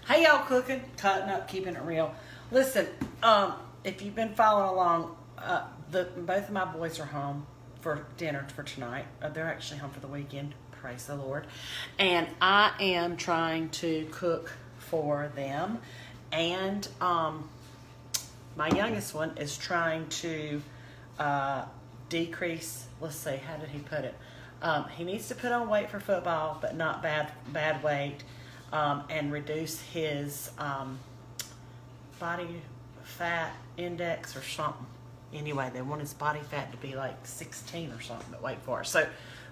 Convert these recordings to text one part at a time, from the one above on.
Hey y'all, cooking, cutting up, keeping it real. Listen, if you've been following along, both of my boys are home for dinner for tonight. They're actually home for the weekend. Praise the Lord. And I am trying to cook for them. And my youngest one is trying to decrease, let's see, how did he put it? He needs to put on weight for football, but not bad weight, and reduce his body fat index or something. Anyway, they want his body fat to be like 16 or something, but wait for it. So,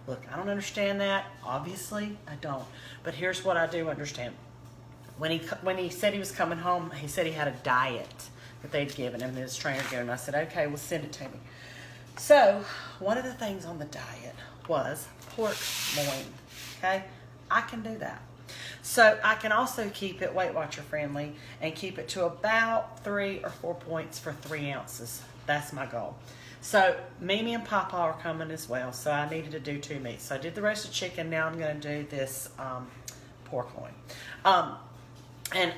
look, I don't understand that. Obviously, I don't. But here's what I do understand. When he said he was coming home, he said he had a diet that they'd given him, his trainer gave him. I said, okay, well, send it to me. So, one of the things on the diet was pork loin, okay? I can do that. So, I can also keep it Weight Watcher friendly and keep it to about 3 or 4 points for 3 ounces. That's my goal. So, Mimi and Papa are coming as well, so I needed to do 2 meats. So, I did the roasted chicken. Now I'm going to do this pork loin. And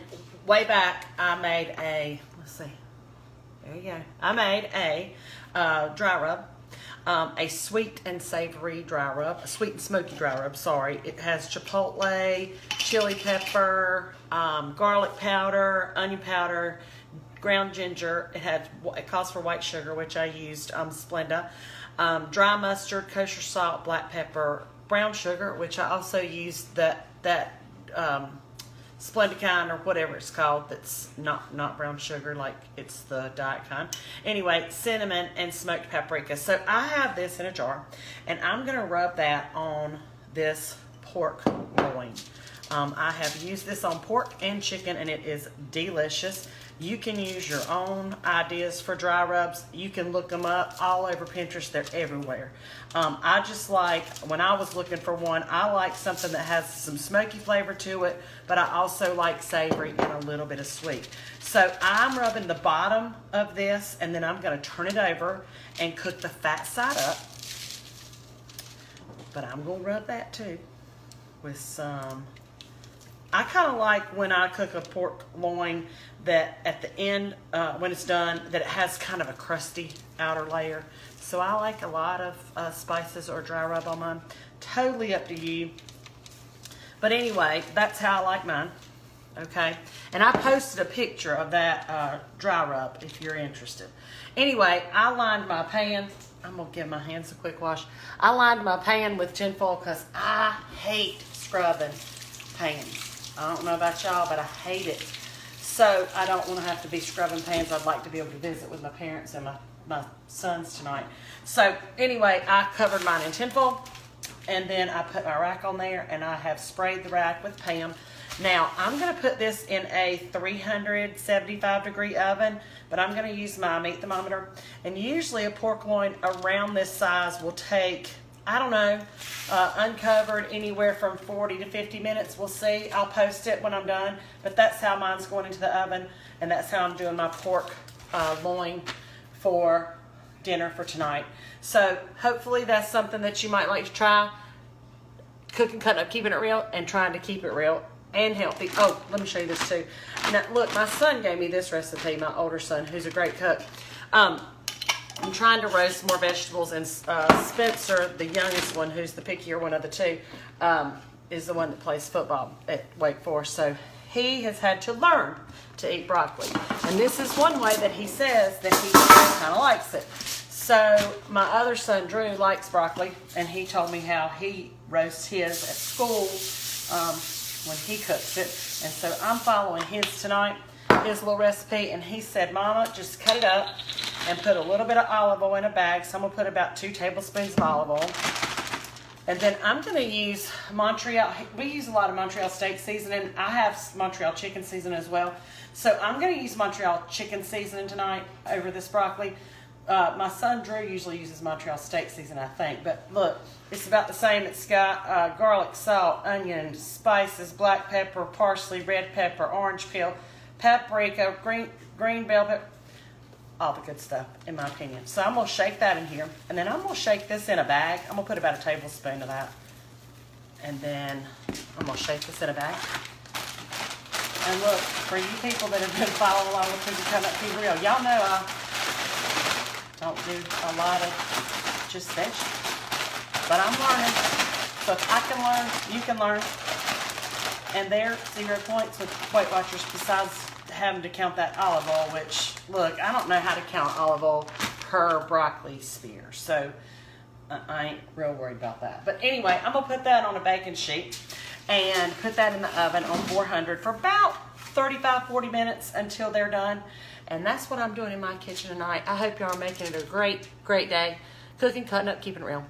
way back, I made a, let's see, there you go. I made a dry rub, a sweet and savory dry rub, a sweet and smoky dry rub, sorry. It has chipotle, chili pepper, garlic powder, onion powder, ground ginger. It calls for white sugar, which I used Splenda, dry mustard, kosher salt, black pepper, brown sugar, which I also used that Splenda kind or whatever it's called, that's not brown sugar like it's the diet kind. Anyway, cinnamon and smoked paprika. So I have this in a jar, and I'm going to rub that on this pork loin. I have used this on pork and chicken, and it is delicious. You can use your own ideas for dry rubs. You can look them up all over Pinterest. They're everywhere. I just like, when I was looking for one, I like something that has some smoky flavor to it, but I also like savory and a little bit of sweet. So I'm rubbing the bottom of this, and then I'm going to turn it over and cook the fat side up. But I'm going to rub that too with some... I kind of like when I cook a pork loin that at the end, when it's done, that it has kind of a crusty outer layer. So I like a lot of spices or dry rub on mine. Totally up to you. But anyway, that's how I like mine. Okay? And I posted a picture of that dry rub if you're interested. Anyway, I lined my pan. I'm going to give my hands a quick wash. I lined my pan with tinfoil because I hate scrubbing pans. I don't know about y'all, but I hate it. So I don't want to have to be scrubbing pans. I'd like to be able to visit with my parents and my sons tonight. So anyway, I covered mine in tinfoil, and then I put my rack on there, and I have sprayed the rack with Pam. Now, I'm going to put this in a 375 degree oven, but I'm going to use my meat thermometer. And usually a pork loin around this size will take, I don't know, uncovered anywhere from 40 to 50 minutes. We'll see. I'll post it when I'm done. But that's how mine's going into the oven. And that's how I'm doing my pork loin for dinner for tonight. So hopefully that's something that you might like to try. Cooking, cutting up, keeping it real, and trying to keep it real and healthy. Oh, let me show you this too. Now, look, my son gave me this recipe, my older son, who's a great cook. I'm trying to roast more vegetables, and Spencer, the youngest one, who's the pickier one of the two, is the one that plays football at Wake Forest. So he has had to learn to eat broccoli. And this is one way that he says that he kind of likes it. So my other son, Drew, likes broccoli, and he told me how he roasts his at school when he cooks it. And so I'm following his tonight, his little recipe, and he said, Mama, just cut it up and put a little bit of olive oil in a bag. So I'm going to put about 2 tablespoons of olive oil. And then I'm going to use Montreal. We use a lot of Montreal steak seasoning. I have Montreal chicken seasoning as well. So I'm going to use Montreal chicken seasoning tonight over this broccoli. My son Drew usually uses Montreal steak seasoning, I think. But look, it's about the same. It's got garlic, salt, onion, spices, black pepper, parsley, red pepper, orange peel, paprika, green bell pepper. All the good stuff, in my opinion. So I'm going to shake that in here. And then I'm going to shake this in a bag. I'm going to put about a tablespoon of that. And then I'm going to shake this in a bag. And look, for you people that have been following along with Cooking Coconut Tea Real, y'all know I don't do a lot of just veggies. But I'm learning. So if I can learn, you can learn. And there, 0 points with Weight Watchers besides having to count that olive oil, which, look, I don't know how to count olive oil per broccoli spear. So I ain't real worried about that. But anyway, I'm going to put that on a baking sheet and put that in the oven on 400 for about 35-40 minutes until they're done. And that's what I'm doing in my kitchen tonight. I hope y'all are making it a great day. Cooking, cutting up, keeping it real.